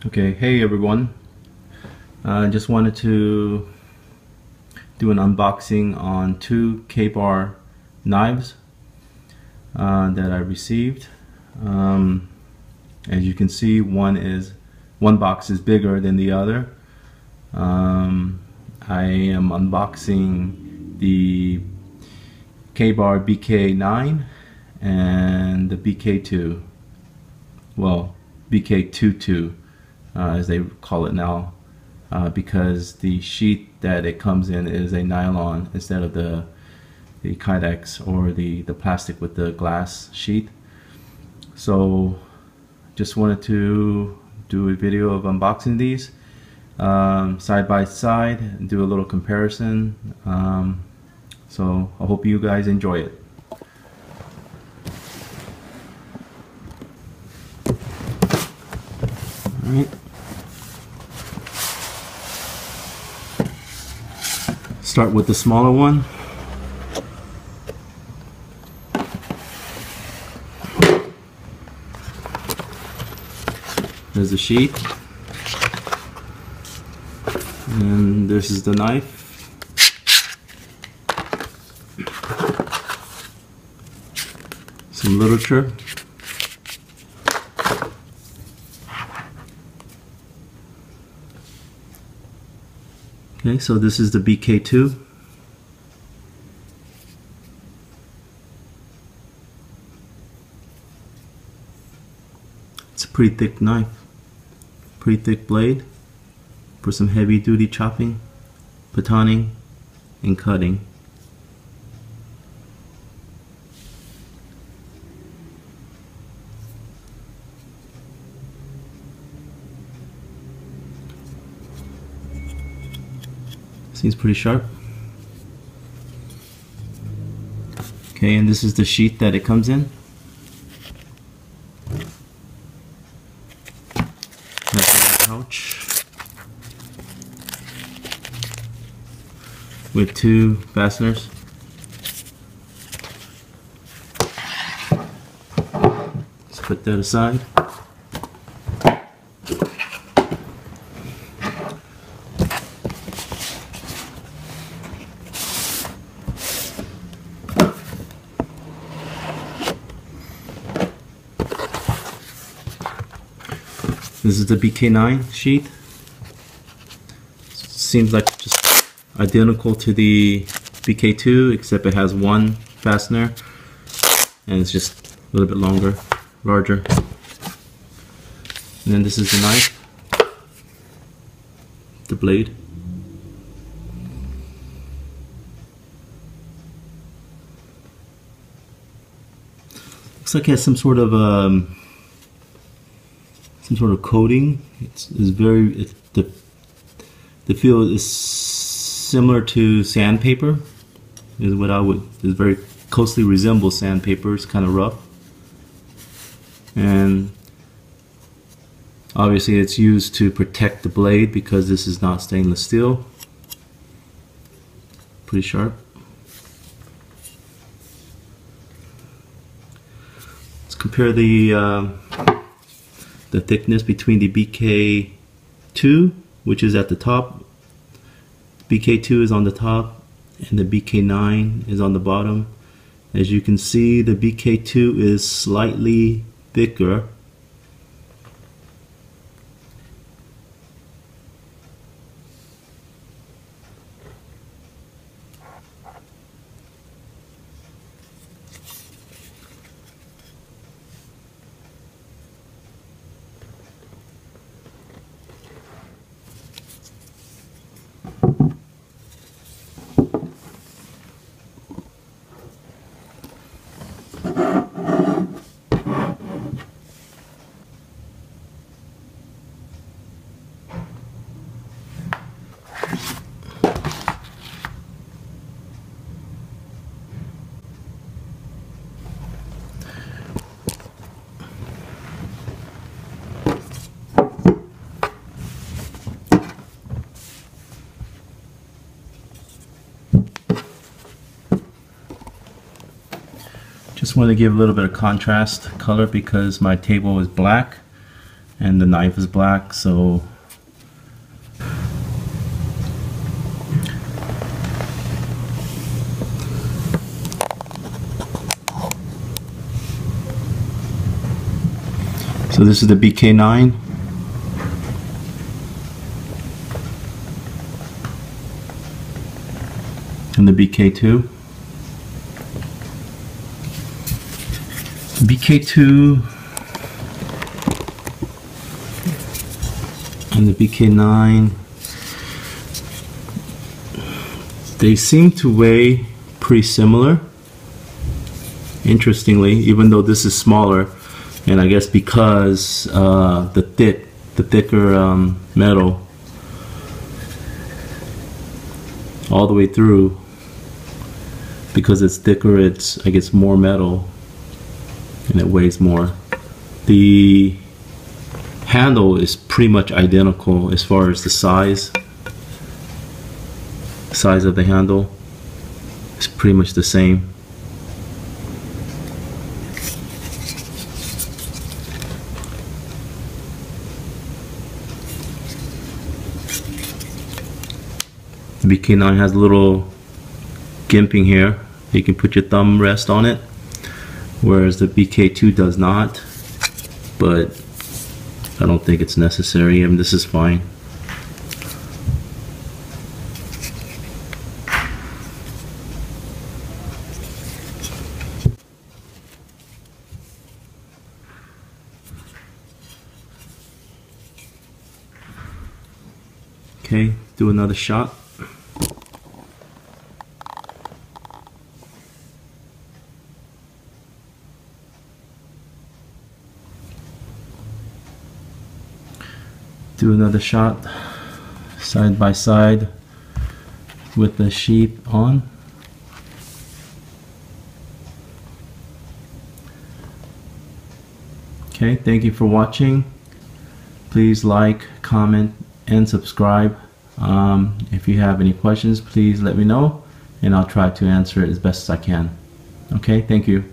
Okay, hey everyone. I just wanted to do an unboxing on two Ka-Bar knives that I received. As you can see, one box is bigger than the other. I am unboxing the Ka-Bar BK9 and the BK2. Well, BK22. As they call it now, because the sheath that it comes in is a nylon instead of the Kydex or the plastic with the glass sheath. So just wanted to do a video of unboxing these side by side and do a little comparison. So I hope you guys enjoy it. All right. Start with the smaller one. There's the sheath, and this is the knife. Some literature. Okay, so this is the BK2. It's a pretty thick knife, pretty thick blade for some heavy duty chopping, batoning, and cutting. Seems pretty sharp. Okay, and this is the sheath that it comes in. That's a pouch with two fasteners. Let's put that aside. This is the BK9 sheath. Seems like just identical to the BK2, except it has one fastener and it's just a little bit longer, larger. And then this is the knife, the blade. Looks like it has some sort of coating. The feel is similar to sandpaper. Is very closely resembles sandpaper. It's kind of rough, and obviously it's used to protect the blade because this is not stainless steel. Pretty sharp. Let's compare the thickness between the BK2, which is at the top. BK2 is on the top and the BK9 is on the bottom. As you can see, the BK2 is slightly thicker. Just want to give a little bit of contrast color because my table is black. and the knife is black, so this is the BK9 and the BK2. BK2 and the BK9, they seem to weigh pretty similar, interestingly, even though this is smaller. And I guess because the thicker metal all the way through, because it's thicker, I guess more metal and it weighs more. The handle is pretty much identical as far as the size of the handle. It's pretty much the same. The BK9 has a little gimping here. You can put your thumb rest on it, whereas the BK2 does not, but I don't think it's necessary. I mean, this is fine. Okay, do another shot. Do another shot side by side with the sheath on. Okay, thank you for watching. Please like, comment, and subscribe. If you have any questions, please let me know and I'll try to answer it as best as I can. Okay, thank you.